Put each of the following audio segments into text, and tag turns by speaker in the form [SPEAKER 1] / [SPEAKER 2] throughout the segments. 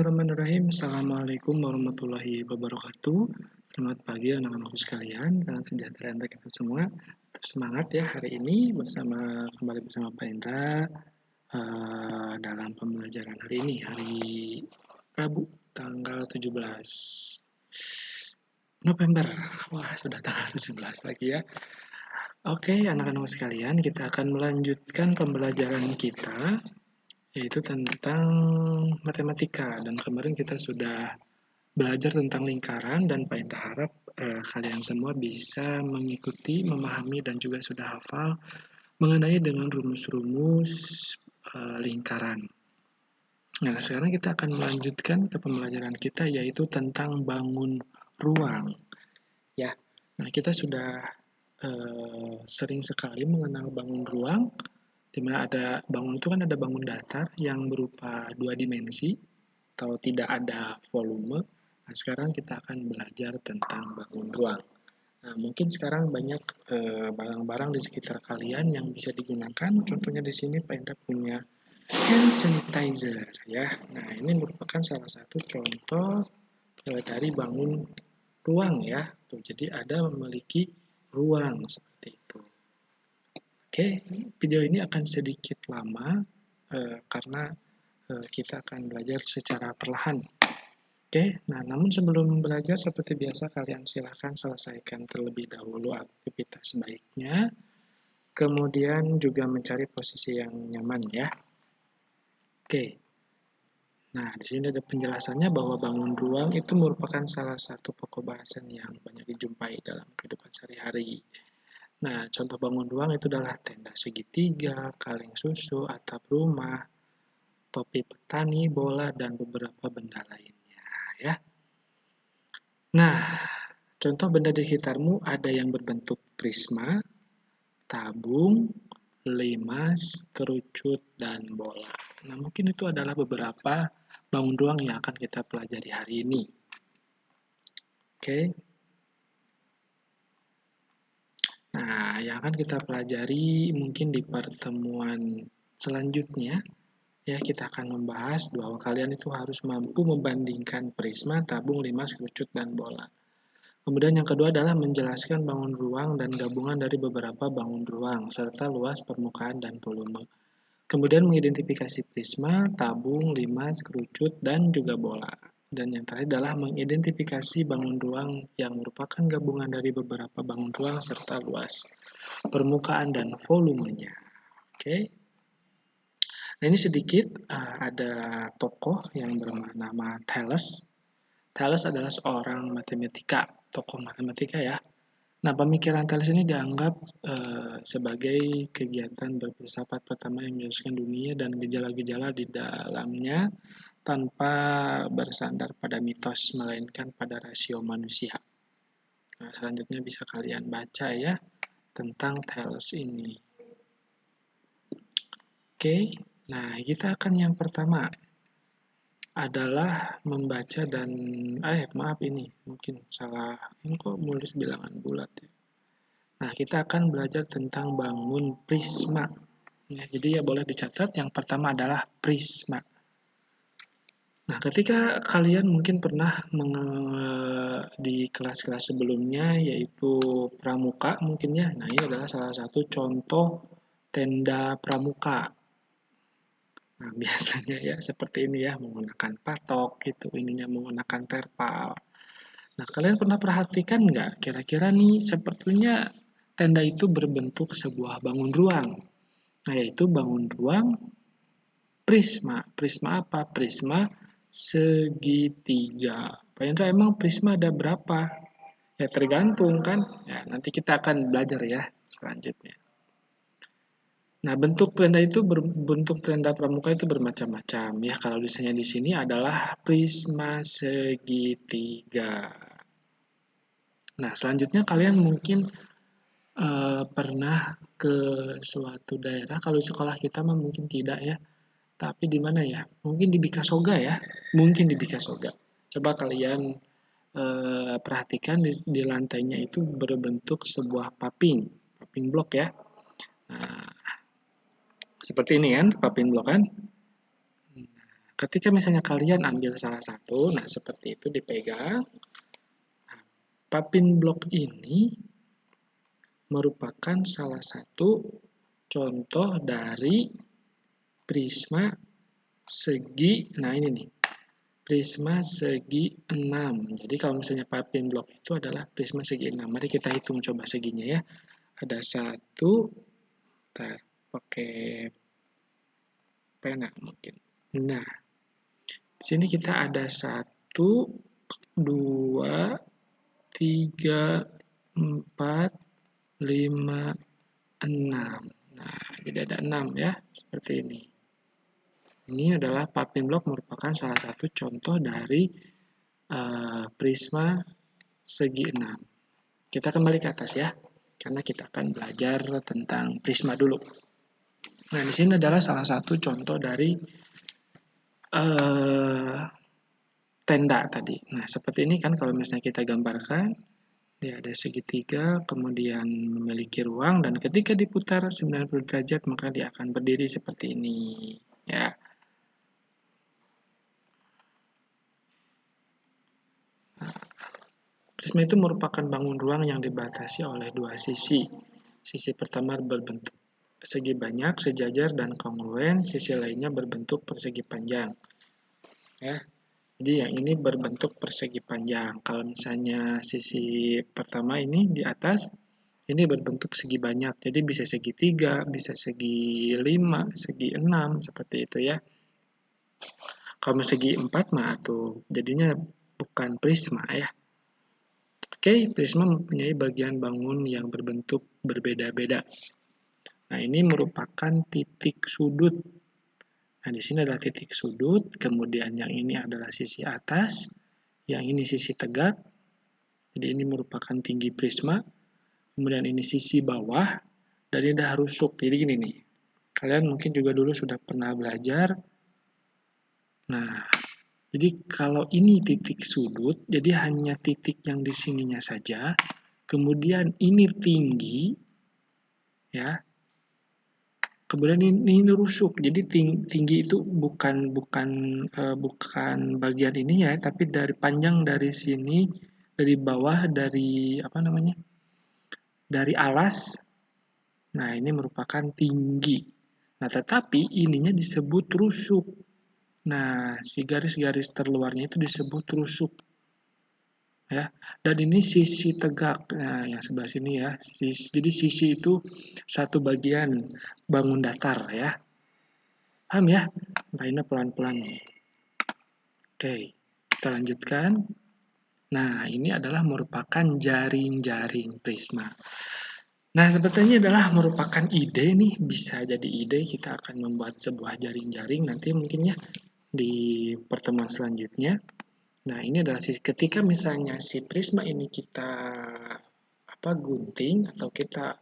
[SPEAKER 1] Bismillahirrahmanirrahim. Assalamualaikum warahmatullahi wabarakatuh. Selamat pagi anak-anakku sekalian. Salam sejahtera untuk kita semua. Tetap semangat ya hari ini kembali bersama Pak Indra dalam pembelajaran hari ini, hari Rabu, tanggal 17 November. Wah, sudah tanggal 17 lagi ya. Oke, anak-anakku sekalian, kita akan melanjutkan pembelajaran kita yaitu tentang matematika, dan kemarin kita sudah belajar tentang lingkaran, dan Pak Inta harap kalian semua bisa mengikuti, memahami, dan juga sudah hafal mengenai dengan rumus-rumus lingkaran. Nah, sekarang kita akan melanjutkan ke pembelajaran kita yaitu tentang bangun ruang. Ya, nah kita sudah sering sekali mengenal bangun ruang, di mana ada bangun itu kan ada bangun datar yang berupa 2 dimensi atau tidak ada volume. Nah, sekarang kita akan belajar tentang bangun ruang. Nah, mungkin sekarang banyak barang-barang di sekitar kalian yang bisa digunakan. Contohnya di sini Pak Indra punya hand sanitizer ya. Nah, ini merupakan salah satu contoh dari bangun ruang ya. Tuh, jadi ada memiliki ruang seperti itu. Oke, video ini akan sedikit lama karena kita akan belajar secara perlahan. Oke, nah namun sebelum belajar seperti biasa kalian silahkan selesaikan terlebih dahulu aktivitas baiknya, kemudian juga mencari posisi yang nyaman ya. Oke, nah di sini ada penjelasannya bahwa bangun ruang itu merupakan salah satu pokok bahasan yang banyak dijumpai dalam kehidupan sehari-hari. Nah, contoh bangun ruang itu adalah tenda segitiga, kaleng susu, atap rumah, topi petani, bola, dan beberapa benda lainnya ya. Nah, contoh benda di sekitarmu ada yang berbentuk prisma, tabung, limas, kerucut, dan bola. Nah, mungkin itu adalah beberapa bangun ruang yang akan kita pelajari hari ini. Oke. Nah, yang akan kita pelajari mungkin di pertemuan selanjutnya, ya kita akan membahas bahwa kalian itu harus mampu membandingkan prisma, tabung, limas, kerucut, dan bola. Kemudian yang kedua adalah menjelaskan bangun ruang dan gabungan dari beberapa bangun ruang, serta luas permukaan dan volume. Kemudian mengidentifikasi prisma, tabung, limas, kerucut, dan juga bola. Dan yang terakhir adalah mengidentifikasi bangun ruang yang merupakan gabungan dari beberapa bangun ruang serta luas permukaan dan volumenya. Oke. Nah, ini sedikit ada tokoh yang bernama Thales. Thales adalah seorang tokoh matematika ya. Nah, pemikiran Thales ini dianggap sebagai kegiatan berfilsafat pertama yang menjelaskan dunia dan gejala-gejala di dalamnya tanpa bersandar pada mitos, melainkan pada rasio manusia. Nah, selanjutnya bisa kalian baca ya tentang Thales ini. Oke, nah kita akan yang pertama adalah membaca dan maaf ini mungkin salah, ini kok nulis bilangan bulat ya. Nah, kita akan belajar tentang bangun prisma. Ya, jadi ya boleh dicatat yang pertama adalah prisma. Nah, ketika kalian mungkin pernah di kelas-kelas sebelumnya yaitu pramuka mungkin ya. Nah, ini adalah salah satu contoh tenda pramuka. Nah, biasanya ya seperti ini ya, menggunakan patok, itu ininya menggunakan terpal. Nah, kalian pernah perhatikan nggak? Kira-kira nih, sepertinya tenda itu berbentuk sebuah bangun ruang. Nah, yaitu bangun ruang prisma. Prisma apa? Prisma segitiga. Pak Indra, emang prisma ada berapa? Ya, tergantung kan? Ya, nanti kita akan belajar ya selanjutnya. Nah, bentuk tenda pramuka itu bermacam-macam ya. Kalau misalnya di sini adalah prisma segitiga. Nah, selanjutnya kalian mungkin pernah ke suatu daerah. Kalau di sekolah kita mah mungkin tidak ya. Tapi di mana ya? Mungkin di Bikasoga ya. Mungkin di Bikasoga. Coba kalian perhatikan di lantainya itu berbentuk sebuah paping blok ya. Nah, seperti ini kan, paping blok kan? ketika misalnya kalian ambil salah satu, nah seperti itu dipegang. Nah, papin blok ini merupakan salah satu contoh dari prisma segi, nah ini nih, prisma segi 6. Jadi kalau misalnya papin blok itu adalah prisma segi 6. Mari kita hitung coba seginya ya. Ada satu, pakai pena mungkin. Nah, di sini kita ada 1, 2, 3, 4, 5, 6. Nah, jadi ada 6 ya, seperti ini. Ini adalah papin blok merupakan salah satu contoh dari prisma segi 6. Kita kembali ke atas ya, karena kita akan belajar tentang prisma dulu. Nah, di sini adalah salah satu contoh dari tenda tadi. Nah, seperti ini kan kalau misalnya kita gambarkan, dia ada segitiga, kemudian memiliki ruang, dan ketika diputar 90 derajat, maka dia akan berdiri seperti ini. Ya. Prisma itu merupakan bangun ruang yang dibatasi oleh dua sisi. Sisi pertama berbentuk segi banyak, sejajar, dan kongruen. Sisi lainnya berbentuk persegi panjang. Ya. Jadi yang ini berbentuk persegi panjang. Kalau misalnya sisi pertama ini di atas, ini berbentuk segi banyak. Jadi bisa segi 3, bisa segi 5, segi 6, seperti itu ya. Kalau segi 4 mah tuh jadinya bukan prisma ya. Oke, prisma mempunyai bagian bangun yang berbentuk berbeda-beda. Nah, ini merupakan titik sudut. Nah, di sini adalah titik sudut, kemudian yang ini adalah sisi atas, yang ini sisi tegak. Jadi ini merupakan tinggi prisma. Kemudian ini sisi bawah, dan ini adalah rusuk. Jadi gini nih, kalian mungkin juga dulu sudah pernah belajar. Nah, jadi kalau ini titik sudut, jadi hanya titik yang di sininya saja. Kemudian ini tinggi, ya. Kemudian ini rusuk. Jadi tinggi itu bukan bagian ini ya, tapi dari panjang dari sini, dari bawah, dari apa namanya? Dari alas. Nah, ini merupakan tinggi. Nah, tetapi ininya disebut rusuk. Nah, si garis-garis terluarnya itu disebut rusuk. Ya, dan ini sisi tegak. Nah, yang sebelah sini ya. Jadi sisi itu satu bagian bangun datar ya. Paham ya? Mainnya pelan-pelan nih. Oke, kita lanjutkan. Nah, ini adalah merupakan jaring-jaring prisma. Nah, sebetulnya adalah merupakan ide nih, bisa jadi ide kita akan membuat sebuah jaring-jaring nanti mungkin ya di pertemuan selanjutnya. Nah, ini adalah ketika misalnya si prisma ini kita gunting atau kita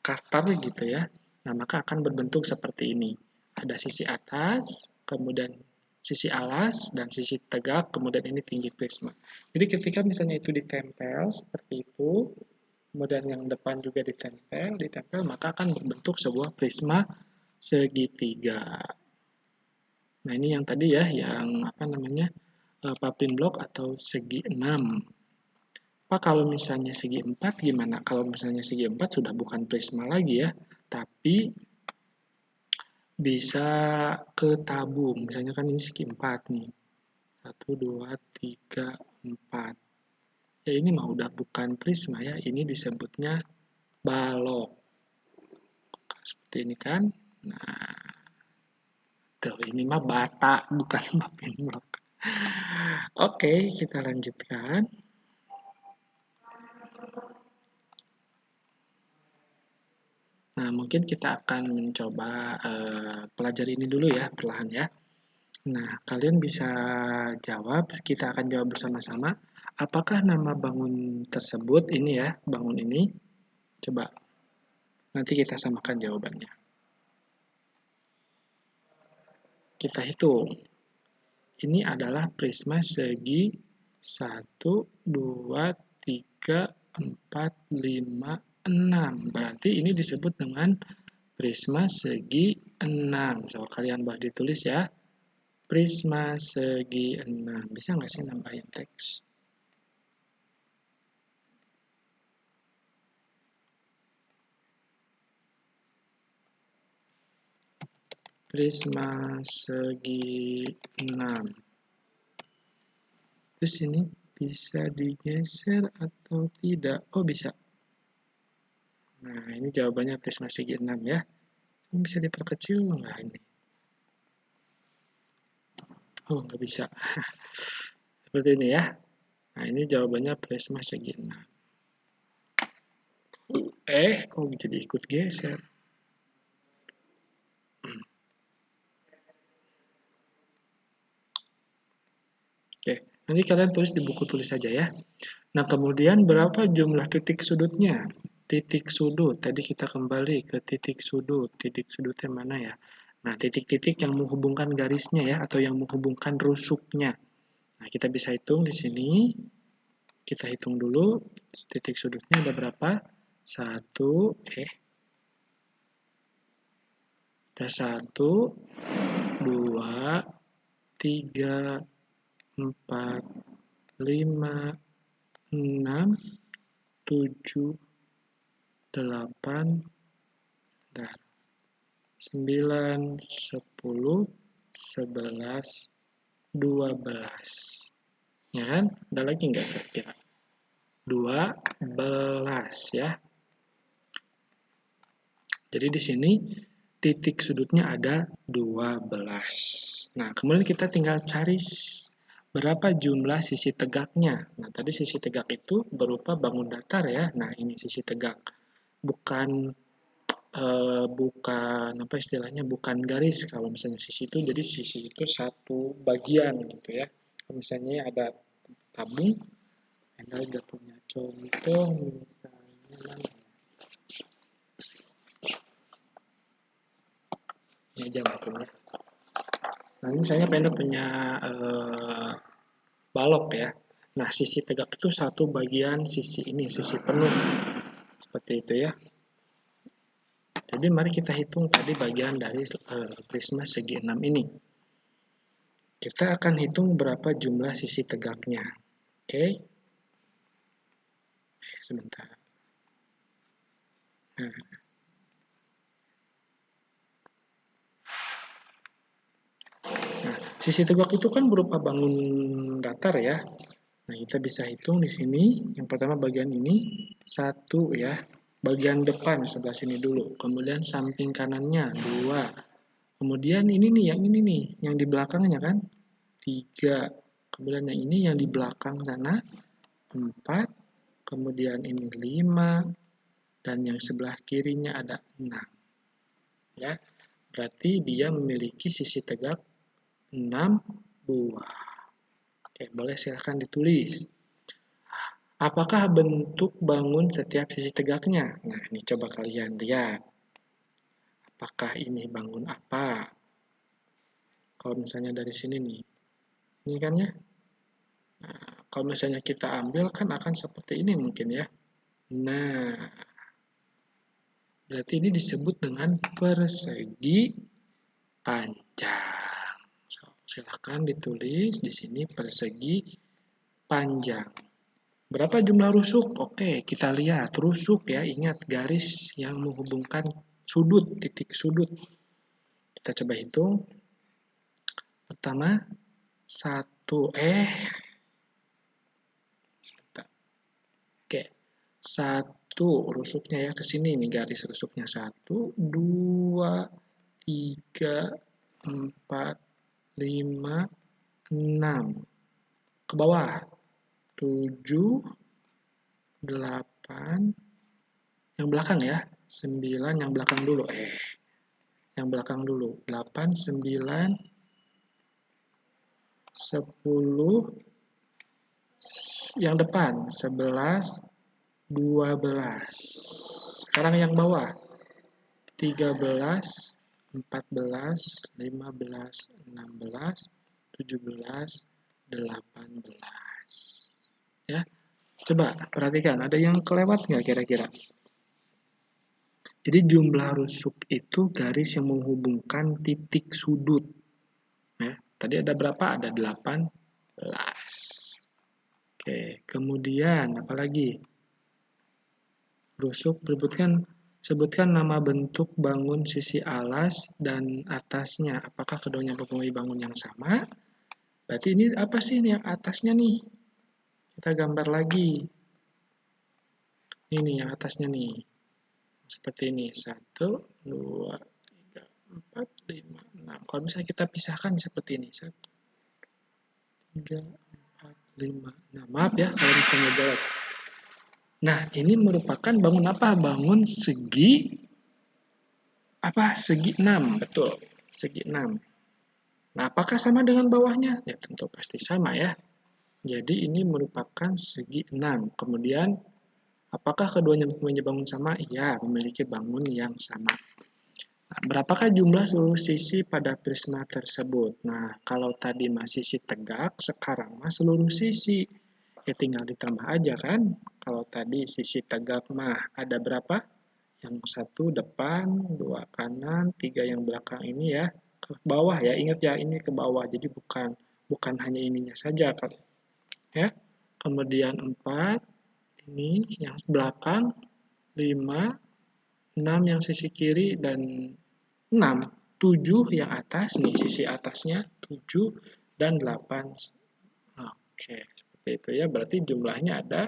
[SPEAKER 1] cutter gitu ya. Nah, maka akan berbentuk seperti ini. Ada sisi atas, kemudian sisi alas, dan sisi tegak, kemudian ini tinggi prisma. Jadi ketika misalnya itu ditempel seperti itu, kemudian yang depan juga ditempel, maka akan berbentuk sebuah prisma segitiga. Nah, ini yang tadi ya, yang papin blok atau segi 6. Pak, kalau misalnya segi 4 gimana? Kalau misalnya segi 4 sudah bukan prisma lagi ya, tapi bisa ketabung. Misalnya kan ini segi 4 nih. 1, 2, 3, 4. Ya ini mah udah bukan prisma ya, ini disebutnya balok. Seperti ini kan. Nah, tuh ini mah bata, bukan papin blok. Oke, kita lanjutkan. Nah, mungkin kita akan mencoba pelajari ini dulu ya, perlahan ya. Nah, kalian bisa jawab, kita akan jawab bersama-sama. Apakah nama bangun tersebut ini ya, bangun ini? Coba, nanti kita samakan jawabannya. Kita hitung. Ini adalah prisma segi 1, 2, 3, 4, 5, 6. Berarti ini disebut dengan prisma segi 6. So, kalian boleh ditulis ya. Prisma segi 6. Bisa nggak sih nambahin teks? Prisma segi 6. Terus ini bisa digeser atau tidak? Oh, bisa. Nah, ini jawabannya prisma segi 6 ya. Bisa diperkecil nggak ini? Oh, nggak bisa. Seperti ini ya. Nah, ini jawabannya prisma segi 6. Kok jadi ikut geser? Oke, nanti kalian tulis di buku tulis saja ya. Nah, kemudian berapa jumlah titik sudutnya? Titik sudut, tadi kita kembali ke titik sudut. Titik sudutnya mana ya? Nah, titik-titik yang menghubungkan garisnya ya, atau yang menghubungkan rusuknya. Nah, kita bisa hitung di sini. Kita hitung dulu, titik sudutnya ada berapa? Ada 1, 2, 3, 4, 5, 6, 7, 8, 9, 10, 11, 12. Ya kan? Ada lagi nggak kira-kira? 12 ya. Jadi di sini titik sudutnya ada 12. Nah, kemudian kita tinggal cari berapa jumlah sisi tegaknya. Nah, tadi sisi tegak itu berupa bangun datar ya. Nah, ini sisi tegak. Bukan apa istilahnya, bukan garis. Kalau misalnya sisi itu, jadi sisi itu satu bagian gitu ya. Kalau misalnya ada tabung, Anda udah punya contoh misalnya mana? Ini aja punya. Nah, ini misalnya Penda punya balok ya. Nah, sisi tegak itu satu bagian sisi ini, sisi penuh. Seperti itu ya. Jadi mari kita hitung tadi bagian dari prisma segi 6 ini. Kita akan hitung berapa jumlah sisi tegaknya. Oke. Sebentar. Nah, sisi tegak itu kan berupa bangun datar ya. Nah, kita bisa hitung di sini. Yang pertama bagian ini 1 ya. Bagian depan sebelah sini dulu. Kemudian samping kanannya 2. Kemudian ini nih, yang di belakangnya kan 3. Kemudian yang ini yang di belakang sana 4. Kemudian ini 5. Dan yang sebelah kirinya ada 6. Ya, berarti dia memiliki sisi tegak 6 buah. Oke, boleh silahkan ditulis. Apakah bentuk bangun setiap sisi tegaknya? Nah, ini coba kalian lihat. Apakah ini bangun apa? Kalau misalnya dari sini nih. Ini kan ya. Nah, kalau misalnya kita ambil kan akan seperti ini mungkin ya. Nah, berarti ini disebut dengan persegi panjang. Silahkan ditulis di sini persegi panjang. Berapa jumlah rusuk? Oke, kita lihat rusuk ya. Ingat garis yang menghubungkan sudut, titik sudut. Kita coba hitung. Pertama, 1. Sebentar. Oke, 1 rusuknya ya ke sini nih garis rusuknya. 1, 2, 3, 4, 5, 6. Ke bawah. 7, 8, yang belakang ya. 9 yang belakang dulu. Yang belakang dulu. 8, 9, 10, yang depan. 11, 12. Sekarang yang bawah. 13, 14, 15, 16, 17, 18. Ya, coba perhatikan. Ada yang kelewat nggak kira-kira? Jadi jumlah rusuk itu garis yang menghubungkan titik sudut. Ya, tadi ada berapa? Ada 18. Oke, kemudian apa lagi? Rusuk, sebutkan nama bentuk bangun sisi alas dan atasnya. Apakah keduanya mempunyai bangun yang sama? Berarti ini apa sih ini yang atasnya nih? Kita gambar lagi. Ini yang atasnya nih. Seperti ini. 1, 2, 3, 4, 5, 6. Kalau misalnya kita pisahkan seperti ini. 1, 3, 4, 5, 6. Maaf ya kalau misalnya jelek. Nah, ini merupakan bangun apa? Bangun segi apa? Segi 6. Betul. Segi 6. Nah, apakah sama dengan bawahnya? Ya, tentu pasti sama ya. Jadi ini merupakan segi 6. Kemudian, apakah keduanya mempunyai bangun sama? Ya, memiliki bangun yang sama. Nah, berapakah jumlah seluruh sisi pada prisma tersebut? Nah, kalau tadi masih sisi tegak, sekarang mah seluruh sisi. Ya tinggal ditambah aja kan. Kalau tadi sisi tegak mah ada berapa? Yang 1 depan, 2 kanan, 3 yang belakang ini ya. Ke bawah ya, ingat ya ini ke bawah. Jadi bukan hanya ininya saja kan. Ya. Kemudian 4 ini yang belakang, 5, 6 yang sisi kiri dan 6, 7 yang atas, nih sisi atasnya 7 dan 8. Oke, seperti itu ya. Berarti jumlahnya ada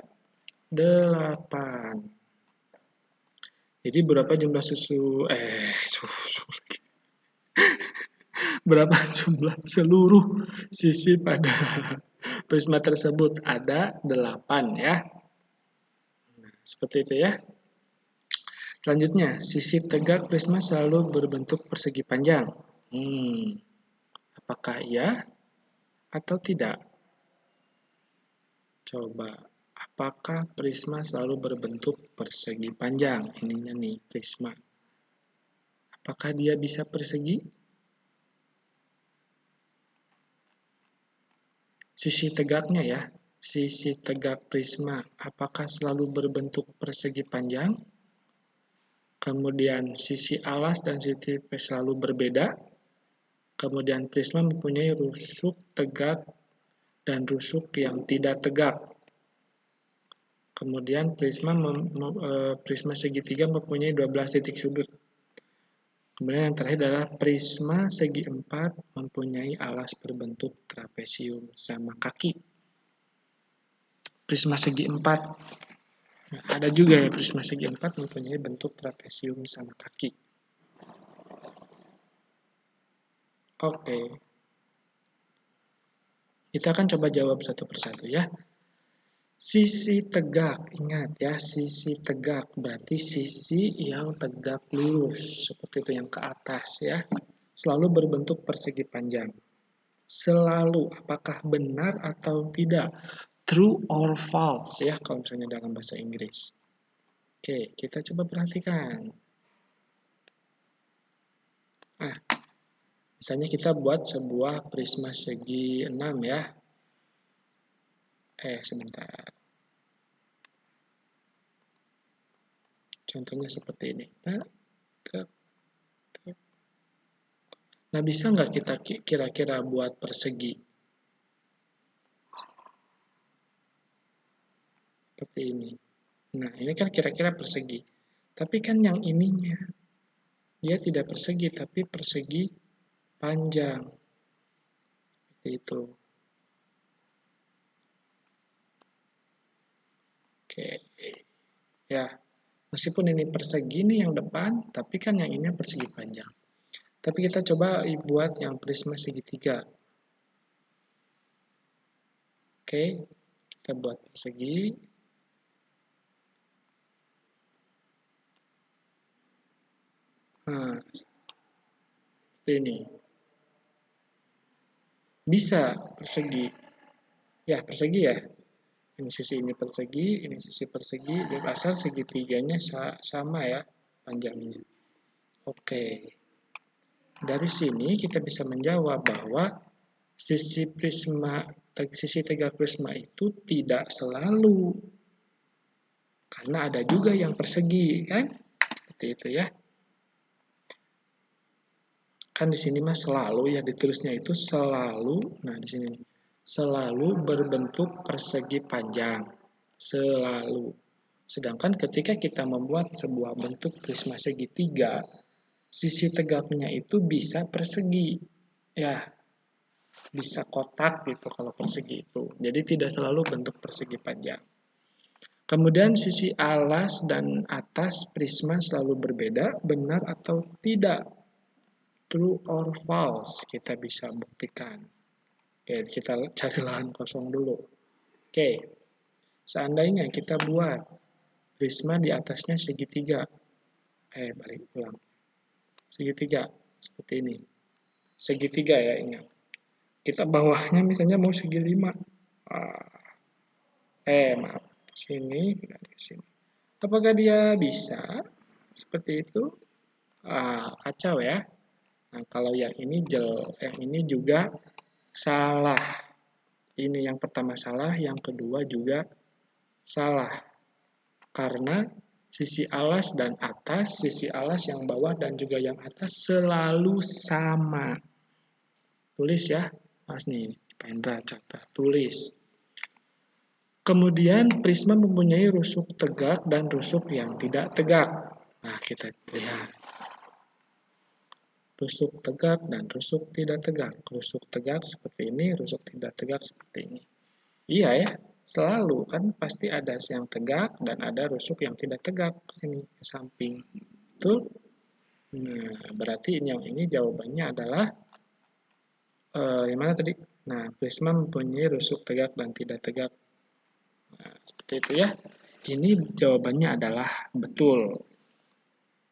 [SPEAKER 1] 8. Jadi berapa jumlah berapa jumlah seluruh sisi pada prisma tersebut? Ada 8 ya. Nah, seperti itu ya. Selanjutnya, sisi tegak prisma selalu berbentuk persegi panjang. Apakah iya atau tidak? Coba, apakah prisma selalu berbentuk persegi panjang? Ininya nih, prisma. Apakah dia bisa persegi? Sisi tegaknya ya, sisi tegak prisma, apakah selalu berbentuk persegi panjang? Kemudian sisi alas dan sisi selalu berbeda. Kemudian prisma mempunyai rusuk tegak dan rusuk yang tidak tegak. Kemudian prisma segitiga mempunyai 12 titik sudut. Kemudian yang terakhir adalah prisma segi 4 mempunyai alas berbentuk trapesium sama kaki. Prisma segi 4. Nah, ada juga ya prisma segi 4 mempunyai bentuk trapesium sama kaki. Oke. Kita akan coba jawab satu persatu ya. Sisi tegak, ingat ya, sisi tegak berarti sisi yang tegak lurus, seperti itu yang ke atas ya. Selalu berbentuk persegi panjang. Selalu, apakah benar atau tidak? True or false ya, kalau misalnya dalam bahasa Inggris. Oke, kita coba perhatikan. Nah, misalnya kita buat sebuah prisma segi 6 ya. Sebentar. Contohnya seperti ini. Nah, bisa nggak kita kira-kira buat persegi? Seperti ini. Nah, ini kan kira-kira persegi. Tapi kan yang ininya, dia tidak persegi, tapi persegi panjang. Seperti itu. Oke. Ya, meskipun ini persegi nih yang depan, tapi kan yang ini persegi panjang. Tapi kita coba buat yang prisma segitiga. Oke, kita buat persegi. Nah, seperti ini. Bisa persegi. Ya, persegi ya. Ini sisi ini persegi, ini sisi persegi, dan asal segitiganya sama ya panjangnya. Oke. Dari sini kita bisa menjawab bahwa sisi tegak prisma itu tidak selalu. Karena ada juga yang persegi, kan? Seperti itu ya. Kan di sini mah selalu ya, ditulisnya itu selalu. Nah, di sini selalu berbentuk persegi panjang. Selalu. Sedangkan ketika kita membuat sebuah bentuk prisma segitiga, sisi tegaknya itu bisa persegi. Ya, bisa kotak gitu kalau persegi itu. Jadi tidak selalu bentuk persegi panjang. Kemudian sisi alas dan atas prisma selalu berbeda, benar atau tidak? True or false? Kita bisa buktikan. Oke, kita cari lahan kosong dulu. Oke, seandainya kita buat prisma di atasnya segitiga. Balik ulang. Segitiga, seperti ini. Segitiga ya, ingat. Kita bawahnya misalnya mau segi 5. Maaf. Sini, ke sini. Apakah dia bisa seperti itu? Kacau ya. Nah, kalau yang ini juga salah. Ini yang pertama salah, yang kedua juga salah. Karena sisi alas dan atas, sisi alas yang bawah dan juga yang atas selalu sama. Tulis ya. Mas nih, Pendra catat, tulis. Kemudian prisma mempunyai rusuk tegak dan rusuk yang tidak tegak. Nah, kita lihat. Rusuk tegak dan rusuk tidak tegak. Rusuk tegak seperti ini, rusuk tidak tegak seperti ini. Iya ya, selalu kan pasti ada yang tegak dan ada rusuk yang tidak tegak sini ke samping. Betul? Nah, berarti yang ini jawabannya adalah yang mana tadi? Nah, prisma mempunyai rusuk tegak dan tidak tegak. Nah, seperti itu ya. Ini jawabannya adalah betul.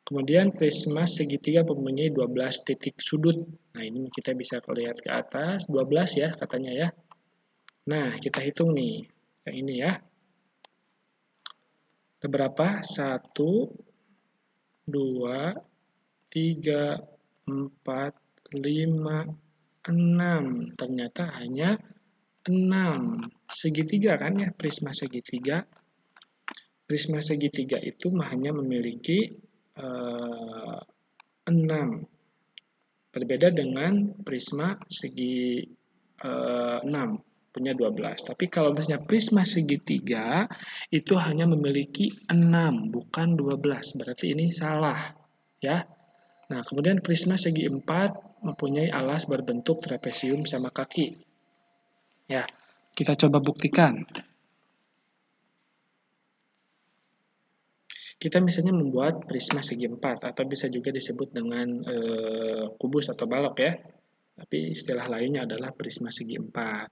[SPEAKER 1] Kemudian prisma segitiga mempunyai 12 titik sudut. Nah, ini kita bisa lihat ke atas, 12 ya katanya ya. Nah, kita hitung nih. Yang ini ya. Ada berapa? 1, 2, 3, 4, 5, 6. Ternyata hanya 6. Segitiga kan ya, prisma segitiga. Prisma segitiga itu hanya memiliki 6. Berbeda dengan prisma segi 6, punya 12. Tapi kalau misalnya prisma segitiga, itu hanya memiliki 6, bukan 12. Berarti ini salah. Ya. Nah, kemudian prisma segi 4 mempunyai alas berbentuk trapesium sama kaki. Ya, kita coba buktikan. Kita misalnya membuat prisma segi 4 atau bisa juga disebut dengan kubus atau balok ya. Tapi istilah lainnya adalah prisma segi 4.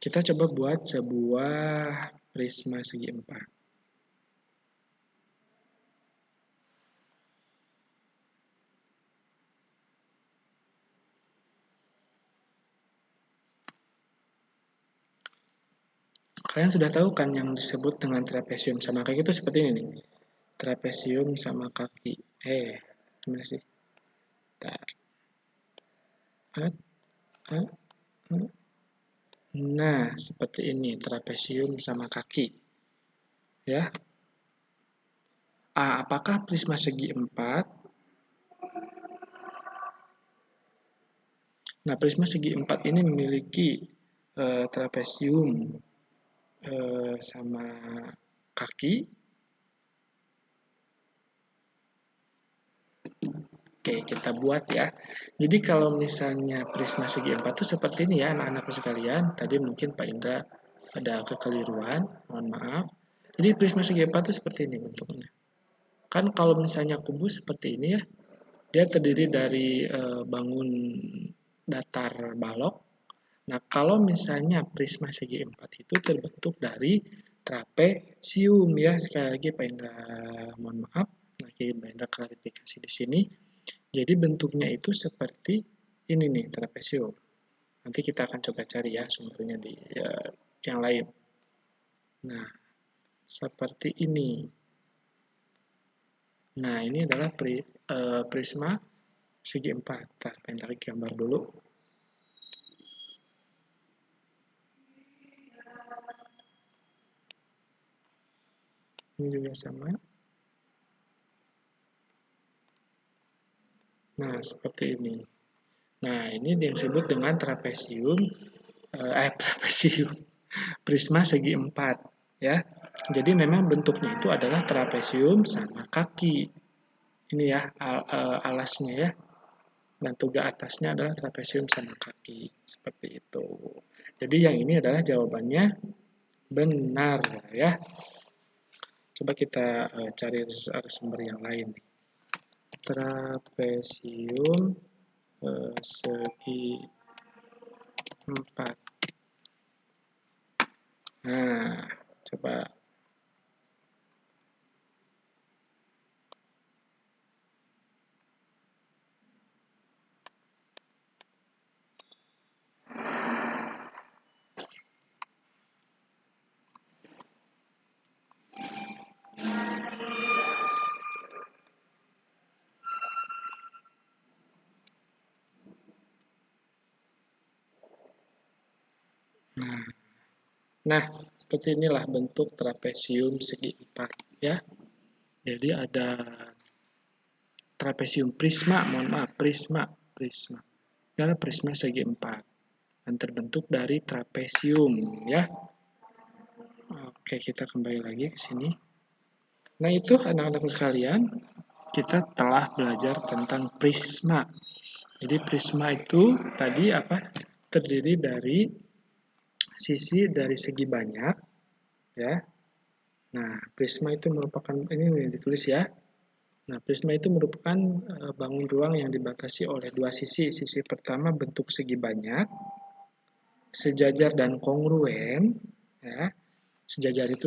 [SPEAKER 1] Kita coba buat sebuah prisma segi 4. Kalian sudah tahu kan yang disebut dengan trapesium sama kaki itu seperti ini nih. Trapesium sama kaki. Gimana sih? Nah, seperti ini trapesium sama kaki. Ya. Apakah prisma segi 4? Nah, prisma segi 4 ini memiliki trapesium sama kaki. Oke, kita buat ya. Jadi kalau misalnya prisma segi 4 itu seperti ini ya anak-anakku sekalian. Tadi mungkin Pak Indra ada kekeliruan, mohon maaf. Jadi prisma segi 4 itu seperti ini bentuknya. Kan kalau misalnya kubus seperti ini ya, dia terdiri dari bangun datar balok. Nah, kalau misalnya prisma segi 4 itu terbentuk dari trapesium ya. Sekali lagi Pak Indra mohon maaf. Lagi Pak Indra klarifikasi di sini. Jadi bentuknya itu seperti ini nih, trapesium. Nanti kita akan coba cari ya sumbernya di yang lain. Nah, seperti ini. Nah, ini adalah prisma segi 4. Kita pendek gambar dulu. Ini juga sama. Nah, seperti ini. Nah, ini yang disebut dengan trapesium, trapesium, prisma segi empat, ya. Jadi memang bentuknya itu adalah trapesium sama kaki. Ini ya alasnya ya. Dan tuga atasnya adalah trapesium sama kaki. Seperti itu. Jadi yang ini adalah jawabannya benar ya. Coba kita cari sumber yang lain. Trapesium segi empat. Nah, coba. Nah, seperti inilah bentuk trapesium segi empat ya. Jadi ada trapesium prisma, mohon maaf, prisma. Ini adalah prisma segi empat dan terbentuk dari trapesium ya. Oke, kita kembali lagi ke sini. Nah, itu anak-anak sekalian, kita telah belajar tentang prisma. Jadi prisma itu tadi apa? Terdiri dari sisi dari segi banyak ya. Nah, prisma itu merupakan ini ditulis ya. Nah, prisma itu merupakan bangun ruang yang dibatasi oleh dua sisi. Sisi pertama bentuk segi banyak, sejajar dan kongruen ya. Sejajar itu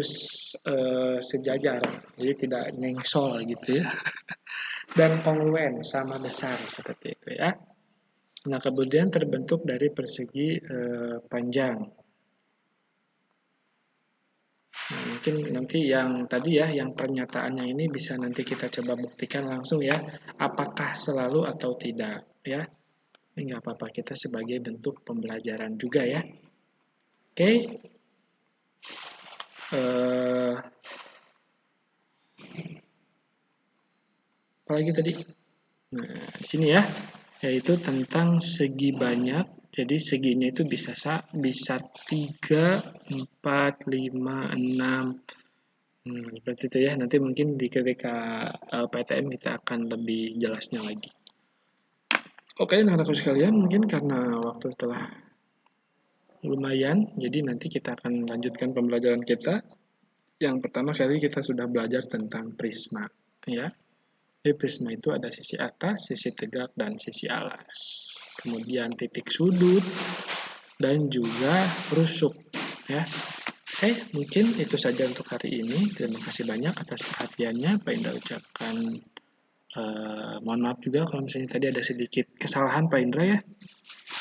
[SPEAKER 1] sejajar, jadi tidak nyengsol gitu ya. Dan kongruen sama besar seperti itu ya. Nah, kemudian terbentuk dari persegi panjang. Nah, mungkin nanti yang tadi ya, yang pernyataannya ini bisa nanti kita coba buktikan langsung ya, apakah selalu atau tidak ya. Ini nggak apa-apa, kita sebagai bentuk pembelajaran juga ya. Oke. Apalagi tadi? Nah, di sini ya, yaitu tentang segi banyak. Jadi seginya itu bisa 3, 4, 5, 6. Seperti itu ya. Nanti mungkin di ketika PTM kita akan lebih jelasnya lagi. Oke, anak-anakku sekalian, mungkin karena waktu telah lumayan, jadi nanti kita akan lanjutkan pembelajaran kita. Yang pertama kali kita sudah belajar tentang prisma, ya. Jadi prisma itu ada sisi atas, sisi tegak, dan sisi alas. Kemudian titik sudut, dan juga rusuk, ya. Oke, mungkin itu saja untuk hari ini. Terima kasih banyak atas perhatiannya. Pak Indra ucapkan mohon maaf juga kalau misalnya tadi ada sedikit kesalahan Pak Indra ya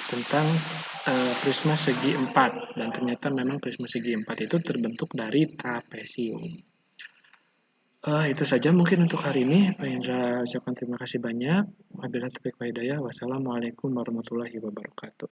[SPEAKER 1] tentang prisma segi 4 dan ternyata memang prisma segi 4 itu terbentuk dari trapesium. Itu saja mungkin untuk hari ini. Pak Indra ucapkan terima kasih banyak. Wabillahi taufiq wal hidayah. Wassalamualaikum warahmatullahi wabarakatuh.